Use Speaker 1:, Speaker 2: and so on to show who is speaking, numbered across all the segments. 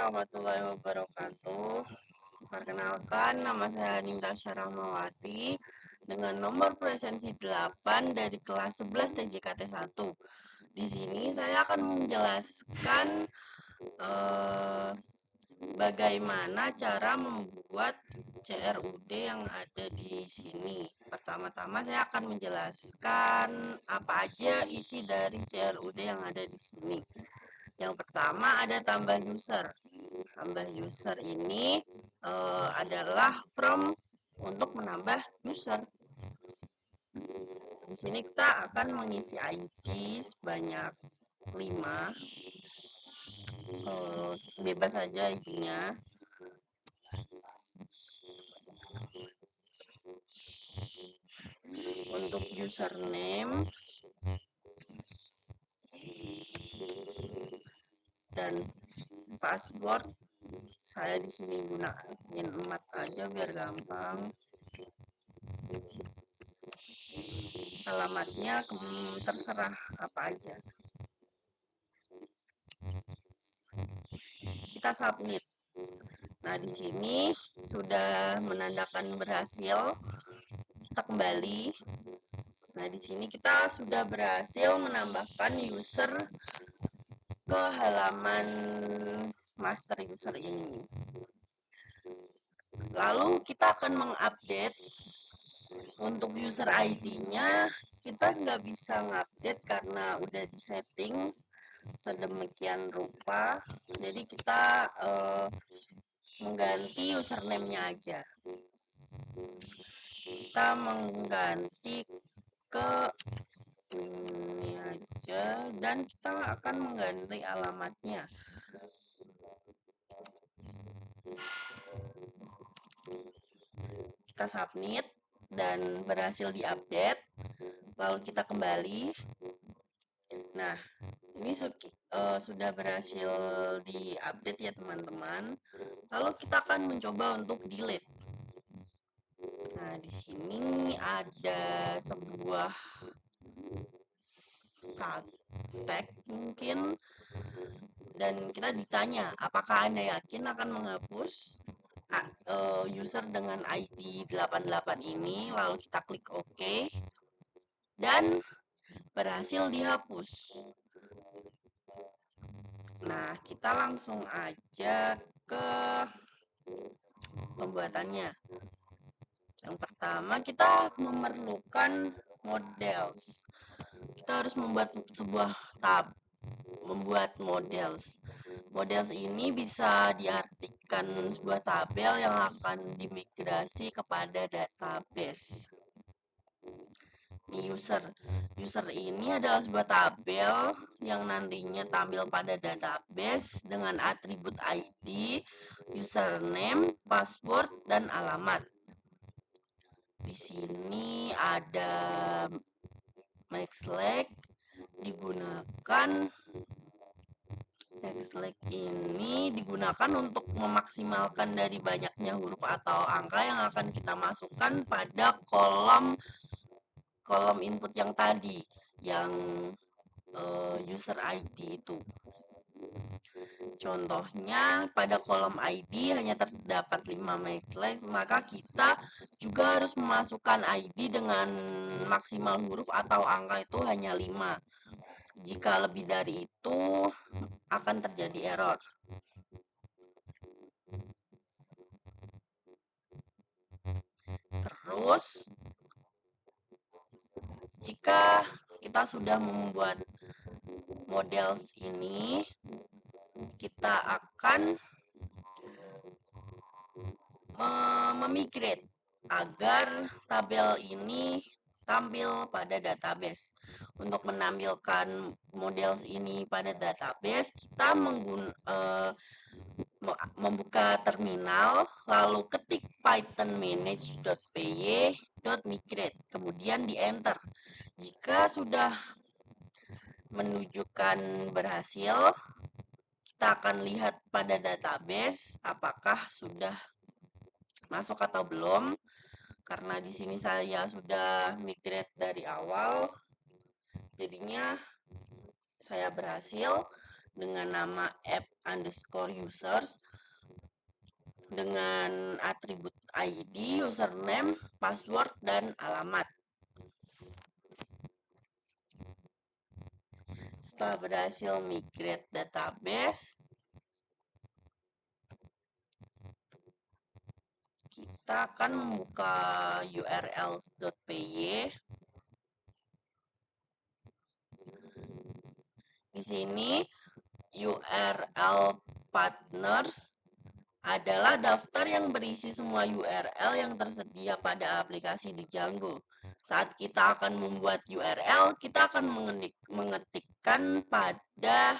Speaker 1: warahmatullahi wabarakatuh. Perkenalkan, nama saya Ninda Syarahmawati dengan nomor presensi 8 dari kelas 11 TJKT 1. Di sini saya akan menjelaskan bagaimana cara membuat CRUD yang ada di sini. Pertama-tama saya akan menjelaskan apa aja isi dari CRUD yang ada di sini. Yang pertama ada tambah user. Tambah user ini adalah from untuk menambah user. Di sini kita akan mengisi ID sebanyak 5. Bebas saja ID-nya. Untuk username dan password saya di sini gunain 4 aja biar gampang. Alamatnya terserah apa aja. Kita submit. Nah, di sini sudah menandakan berhasil. Kita kembali. Nah, di sini kita sudah berhasil menambahkan user ke halaman master user ini. Lalu kita akan mengupdate untuk user ID-nya. Kita nggak bisa ngupdate karena udah disetting sedemikian rupa. Jadi kita mengganti username-nya aja. Kita mengganti ke ini aja dan kita akan mengganti alamatnya. Kita submit dan berhasil diupdate. Lalu kita kembali. Nah, ini sudah berhasil diupdate ya teman-teman. Lalu kita akan mencoba untuk delete. Nah, di sini ada sebuah tag mungkin dan kita ditanya apakah Anda yakin akan menghapus user dengan ID 88 ini. Lalu kita klik OK dan berhasil dihapus. Nah, kita langsung aja ke pembuatannya. Yang pertama kita memerlukan models. Kita harus membuat sebuah tab, membuat models. Models ini bisa diartikan sebuah tabel yang akan dimigrasi kepada database. Ini user ini adalah sebuah tabel yang nantinya tampil pada database dengan atribut ID, username, password, dan alamat. Di sini ada maxleg digunakan. Maxleg ini digunakan untuk memaksimalkan dari banyaknya huruf atau angka yang akan kita masukkan pada kolom input yang tadi, yang user ID itu. Contohnya pada kolom ID hanya terdapat 5 maxleg, maka kita juga harus memasukkan ID dengan maksimal huruf atau angka itu hanya 5. Jika lebih dari itu akan terjadi error. Terus jika kita sudah membuat models ini, kita akan memigrate agar tabel ini tampil pada database. Untuk menampilkan models ini pada database, kita membuka terminal, lalu ketik python manage.py.migrate, kemudian di enter. Jika sudah menunjukkan berhasil, kita akan lihat pada database apakah sudah masuk atau belum. Karena di sini saya sudah migrate dari awal, jadinya saya berhasil. dengan nama app_users dengan atribut ID, username, password, dan alamat. Setelah berhasil migrate database, kita akan membuka urls.py. Di sini URL partners adalah daftar yang berisi semua URL yang tersedia pada aplikasi di Django. Saat kita akan membuat URL, kita akan mengetikkan pada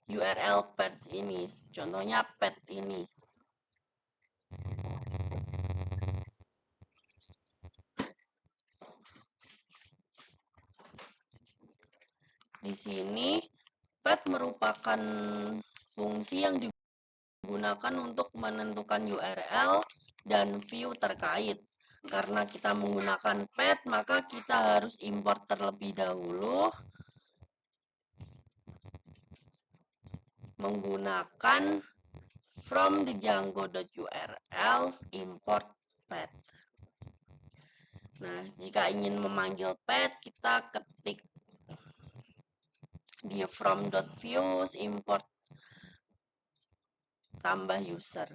Speaker 1: URL path ini. Contohnya path ini. Di sini path merupakan fungsi yang digunakan untuk menentukan URL dan view terkait. Karena kita menggunakan path, maka kita harus import terlebih dahulu menggunakan from the django.urls import path. Nah, jika ingin memanggil path, kita ketik di from.views import tambah user.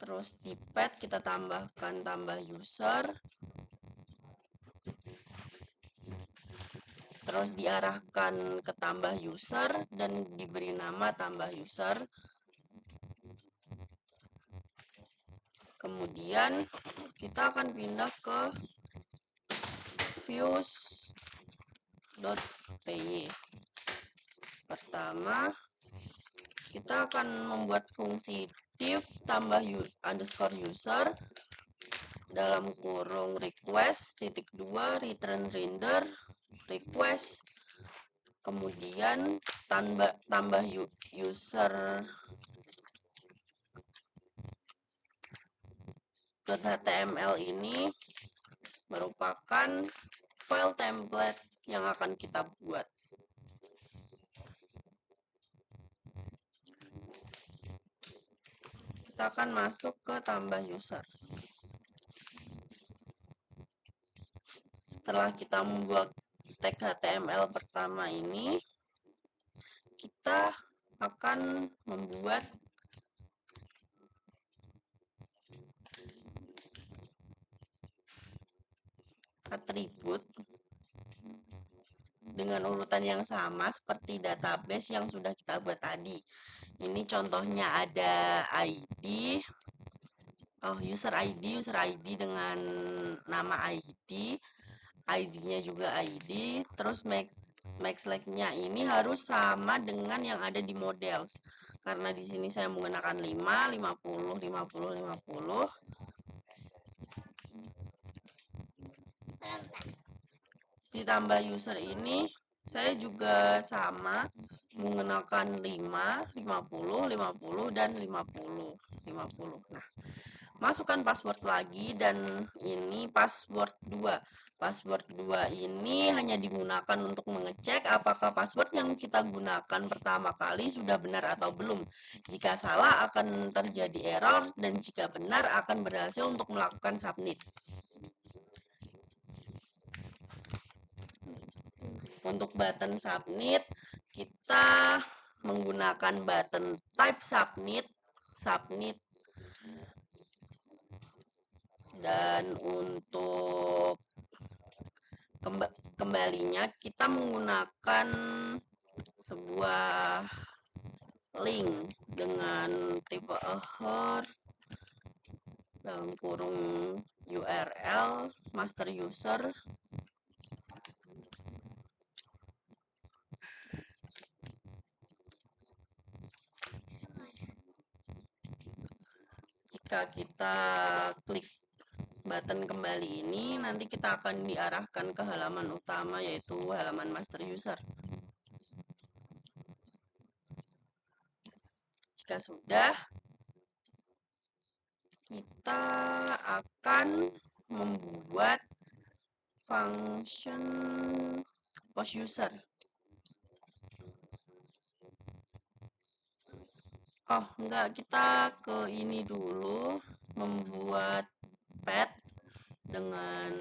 Speaker 1: Terus di path kita tambahkan tambah user. Terus diarahkan ke tambah user dan diberi nama tambah user. Kemudian kita akan pindah ke views.py. Pertama, kita akan membuat fungsi div tambah underscore user dalam kurung request (2) return render request, kemudian tambah user .html ini merupakan file template yang akan kita buat. Kita akan masuk ke tambah user. Setelah kita membuat tag HTML pertama ini, kita akan membuat atribut dengan urutan yang sama seperti database yang sudah kita buat tadi. Ini contohnya ada ID, user ID dengan nama ID, ID-nya juga ID, terus max length-nya ini harus sama dengan yang ada di models. Karena di sini saya menggunakan 5, 50, 50, 50. Ditambah user ini saya juga sama menggunakan 5, 50, 50 dan 50, 50. Nah, masukkan password lagi dan ini password 2. Password 2 ini hanya digunakan untuk mengecek apakah password yang kita gunakan pertama kali sudah benar atau belum. Jika salah akan terjadi error dan jika benar akan berhasil untuk melakukan submit. Untuk button submit, kita menggunakan button type submit, dan untuk kembalinya kita menggunakan sebuah link dengan tipe heart dalam kurung URL master user. Jika kita klik button kembali ini, nanti kita akan diarahkan ke halaman utama, yaitu halaman master user. Jika sudah, kita akan membuat function post user. Oh, enggak, kita ke ini dulu, membuat pet dengan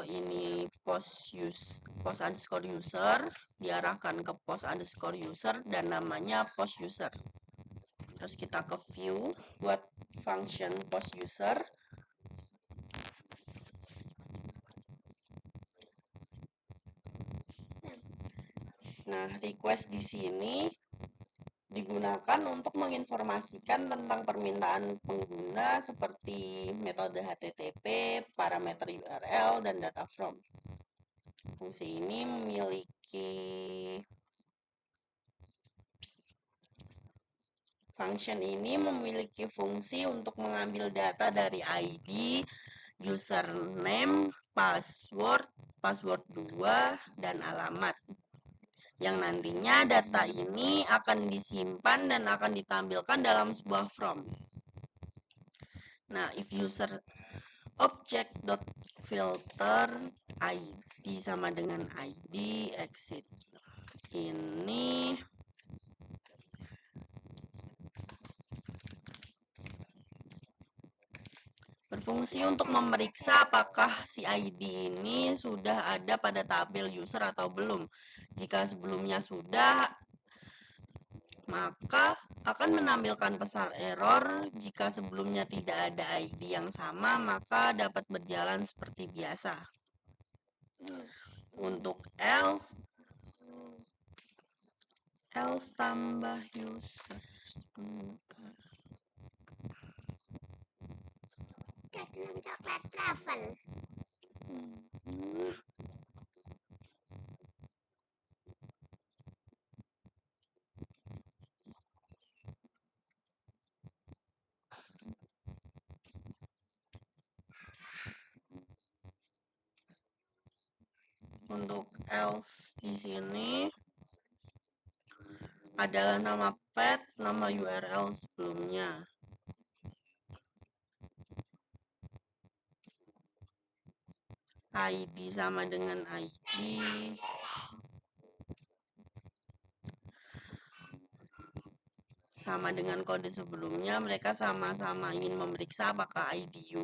Speaker 1: ini post underscore user, diarahkan ke post underscore user dan namanya post user. Terus kita ke view buat function post user. Nah, request di sini digunakan untuk menginformasikan tentang permintaan pengguna seperti metode HTTP, parameter URL, dan data from. Fungsi ini memiliki function ini memiliki fungsi untuk mengambil data dari ID, username, password, password 2, dan alamat. Yang nantinya data ini akan disimpan dan akan ditampilkan dalam sebuah form. Nah, if user object.filter ID sama dengan ID exit ini berfungsi untuk memeriksa apakah si ID ini sudah ada pada tabel user atau belum. Jika sebelumnya sudah, maka akan menampilkan pesan error. Jika sebelumnya tidak ada ID yang sama, maka dapat berjalan seperti biasa. Untuk else tambah user.
Speaker 2: Coklat travel.
Speaker 1: Untuk else di sini adalah nama pet, nama URL sebelumnya. ID sama dengan ID. Sama dengan kode sebelumnya, mereka sama-sama ingin memeriksa apakah ID,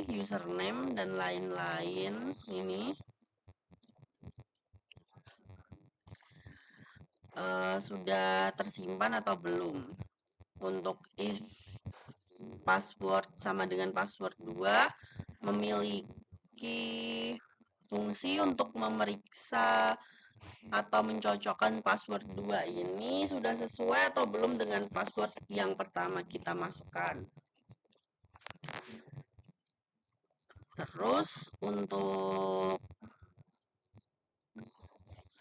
Speaker 1: username, dan lain-lain ini sudah tersimpan atau belum. Untuk if password sama dengan password 2 memiliki fungsi untuk memeriksa atau mencocokkan password 2 ini sudah sesuai atau belum dengan password yang pertama kita masukkan. Terus untuk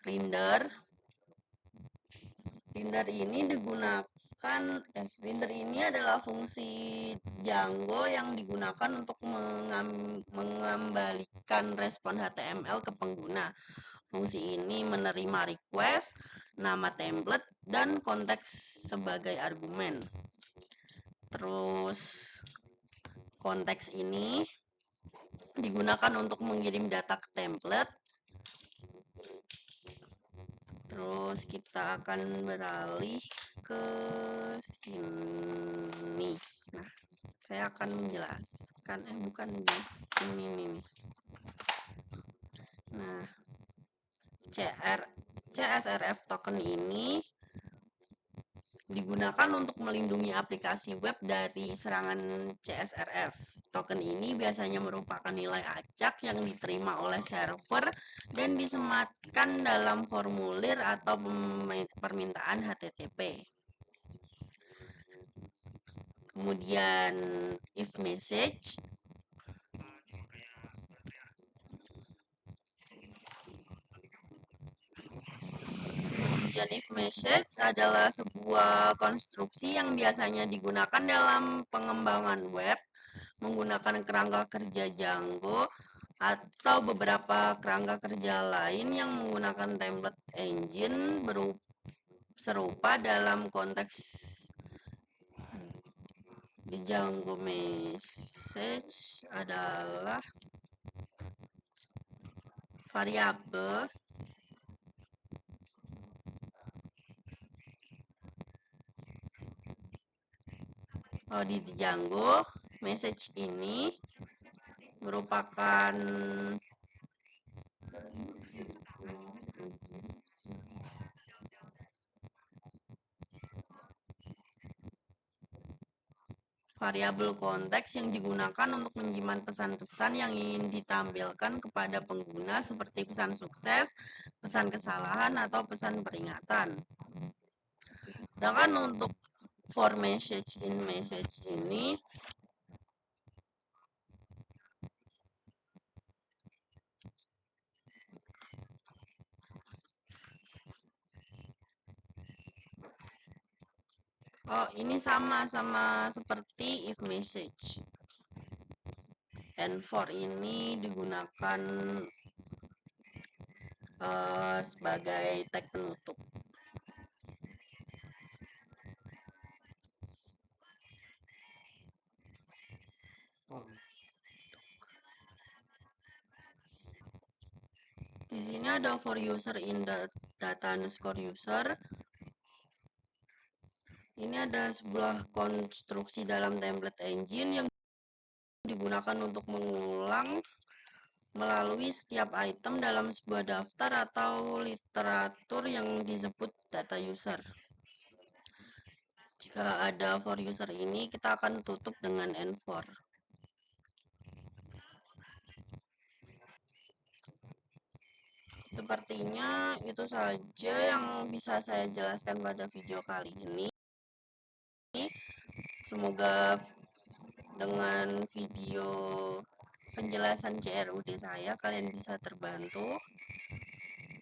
Speaker 1: render ini digunakan render ini adalah fungsi Django yang digunakan untuk mengembalikan respon HTML ke pengguna. Fungsi ini menerima request, nama template, dan konteks sebagai argumen. Terus konteks ini digunakan untuk mengirim data ke template. Terus kita akan beralih ke sini. Nah, saya akan menjelaskan bukan ini nih. Nah, CSRF token ini digunakan untuk melindungi aplikasi web dari serangan CSRF. Token ini biasanya merupakan nilai acak yang diterima oleh server dan disematkan dalam formulir atau permintaan HTTP. Kemudian if message adalah sebuah konstruksi yang biasanya digunakan dalam pengembangan web menggunakan kerangka kerja Django atau beberapa kerangka kerja lain yang menggunakan template engine serupa dalam konteks Di Django message adalah variabel di Django message ini merupakan variabel konteks yang digunakan untuk menyimpan pesan-pesan yang ingin ditampilkan kepada pengguna seperti pesan sukses, pesan kesalahan, atau pesan peringatan. Sedangkan untuk for message in message ini ini sama seperti if message. And for ini digunakan sebagai tag penutup. Di sini ada for user in data underscore user. Ini ada sebuah konstruksi dalam template engine yang digunakan untuk mengulang melalui setiap item dalam sebuah daftar atau literatur yang disebut data user. Jika ada for user ini, kita akan tutup dengan end for. Sepertinya itu saja yang bisa saya jelaskan pada video kali ini. Semoga dengan video penjelasan CRUD saya kalian bisa terbantu.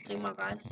Speaker 1: Terima kasih.